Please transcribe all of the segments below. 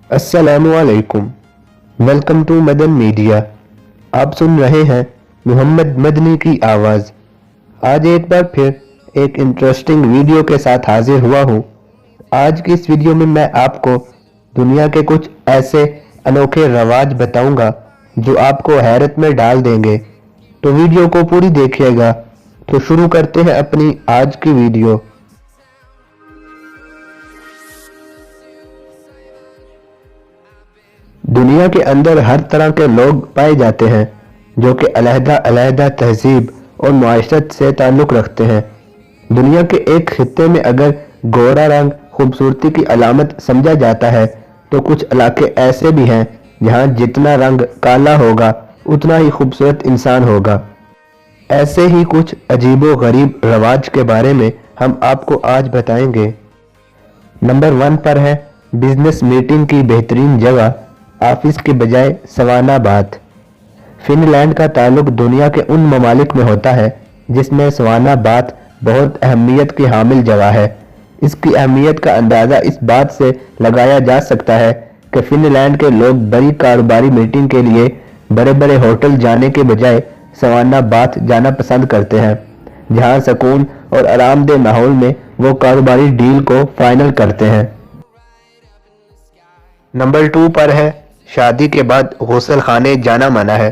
अस्सलामुअलैकुम। Welcome to Madan media. आप सुन रहे हैं मोहम्मद मदनी की आवाज़। आज एक बार फिर एक इंटरेस्टिंग वीडियो के साथ हाजिर हुआ हूँ। आज की इस वीडियो में मैं आपको दुनिया के कुछ ऐसे अनोखे रवाज बताऊंगा जो आपको हैरत में डाल देंगे। तो वीडियो को पूरी देखिएगा। तो शुरू करते हैं अपनी आज की वीडियो। दुनिया के अंदर हर तरह के लोग पाए जाते हैं जो कि अलग-अलग तहजीब और माशरत से ताल्लुक़ रखते हैं। दुनिया के एक खित्ते में अगर गोरा रंग खूबसूरती की अलामत समझा जाता है तो कुछ इलाके ऐसे भी हैं जहां जितना रंग काला होगा उतना ही खूबसूरत इंसान होगा। ऐसे ही कुछ अजीबो गरीब रवाज के बारे में हम आपको आज बताएंगे। नंबर 1 पर है बिजनेस मीटिंग की बेहतरीन जगह ऑफिस के बजाय सवाना बाथ। फिनलैंड का ताल्लुक दुनिया के उन ममालिक में होता है जिसमें सवाना बाथ बहुत अहमियत की हामिल जगह है। इसकी अहमियत का अंदाज़ा इस बात से लगाया जा सकता है कि फिनलैंड के लोग बड़ी कारोबारी मीटिंग के लिए बड़े बड़े होटल जाने के बजाय सवाना बाथ जाना पसंद करते हैं, जहां सुकून और आरामदेह माहौल में वो कारोबारी डील को फाइनल करते हैं। नंबर 2 पर है शादी के बाद गुस्ल खाने जाना मना है।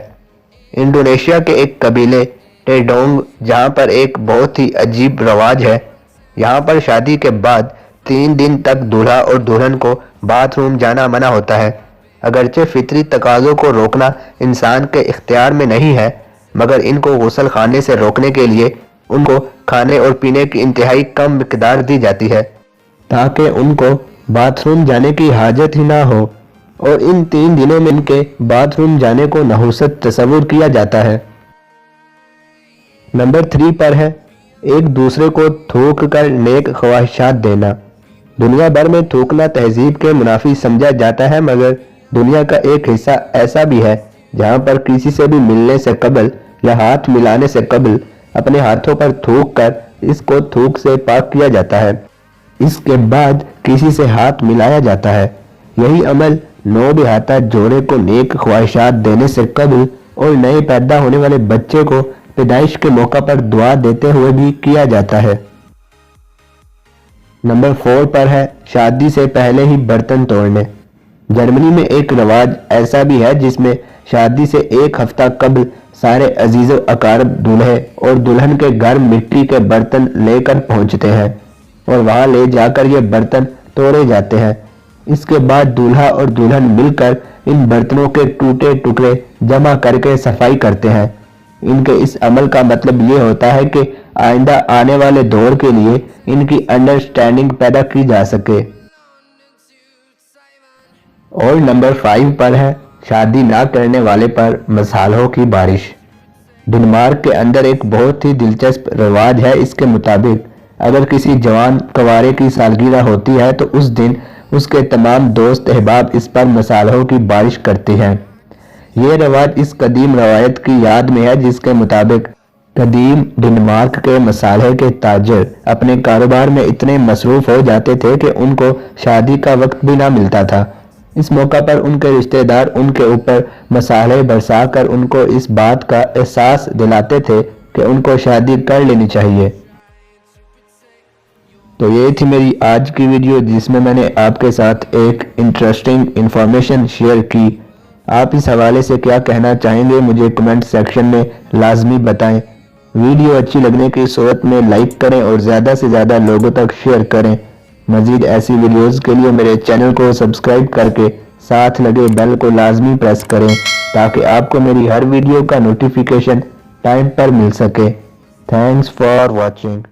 इंडोनेशिया के एक कबीले टेडोंग जहां पर एक बहुत ही अजीब रवाज है। यहां पर शादी के बाद 3 दिन तक दूल्हा और दुल्हन को बाथरूम जाना मना होता है। अगरचे फितरी तकाज़ों को रोकना इंसान के इख्तियार में नहीं है, मगर इनको गुस्ल खाने से रोकने के लिए उनको खाने और पीने की इंतहाई कम मिकदार दी जाती है ताकि उनको बाथरूम जाने की हाजत ही ना हो, और इन 3 दिनों में इनके बाथरूम जाने को नहुसत तस्वुर किया जाता है। नंबर 3 पर है एक दूसरे को थूक कर नेक ख्वाहिशात देना। दुनिया भर में थूकना तहजीब के मुनाफी समझा जाता है, मगर दुनिया का एक हिस्सा ऐसा भी है जहां पर किसी से भी मिलने से कबल या हाथ मिलाने से कबल अपने हाथों पर थूक कर इसको थूक से पाक किया जाता है। इसके बाद किसी से हाथ मिलाया जाता है। यही अमल नौ बिहाता जोड़े को नेक ख्वाहिशात देने से कबल और नए पैदा होने वाले बच्चे को पैदाइश के मौका पर दुआ देते हुए भी किया जाता है। नंबर 4 पर है शादी से पहले ही बर्तन तोड़ने। जर्मनी में एक रवाज ऐसा भी है जिसमें शादी से 1 हफ्ता कबल सारे अजीजो अकारब दूल्हे और दुल्हन के घर मिट्टी के बर्तन लेकर पहुंचते हैं और वहां ले जाकर ये बर्तन तोड़े जाते हैं। इसके बाद दूल्हा और दुल्हन मिलकर इन बर्तनों के टूटे टुकड़े जमा करके सफाई करते हैं। इनके इस अमल का मतलब ये होता है कि आइंदा आने वाले दौर के लिए इनकी अंडरस्टैंडिंग पैदा की जा सके। और नंबर 5 पर है शादी ना करने वाले पर मसालों की बारिश। डेनमार्क के अंदर एक बहुत ही दिलचस्प रिवाज है। इसके मुताबिक अगर किसी जवान कवारे की सालगिरह होती है तो उस दिन उसके तमाम दोस्त अहबाब इस पर मसालों की बारिश करते हैं। ये रवाज इस कदीम रवायत की याद में है जिसके मुताबिक कदीम डेनमार्क के मसाले के ताजर अपने कारोबार में इतने मसरूफ हो जाते थे कि उनको शादी का वक्त भी ना मिलता था। इस मौका पर उनके रिश्तेदार उनके ऊपर मसाले बरसाकर उनको इस बात का एहसास दिलाते थे कि उनको शादी कर लेनी चाहिए। तो ये थी मेरी आज की वीडियो जिसमें मैंने आपके साथ एक इंटरेस्टिंग इंफॉर्मेशन शेयर की। आप इस हवाले से क्या कहना चाहेंगे मुझे कमेंट सेक्शन में लाजमी बताएं। वीडियो अच्छी लगने की सूरत में लाइक करें और ज़्यादा से ज़्यादा लोगों तक शेयर करें। मज़ीद ऐसी वीडियोज़ के लिए मेरे चैनल को सब्सक्राइब करके साथ लगे बेल को लाजमी प्रेस करें ताकि आपको मेरी हर वीडियो का नोटिफिकेशन टाइम पर मिल सके। Thanks for watching.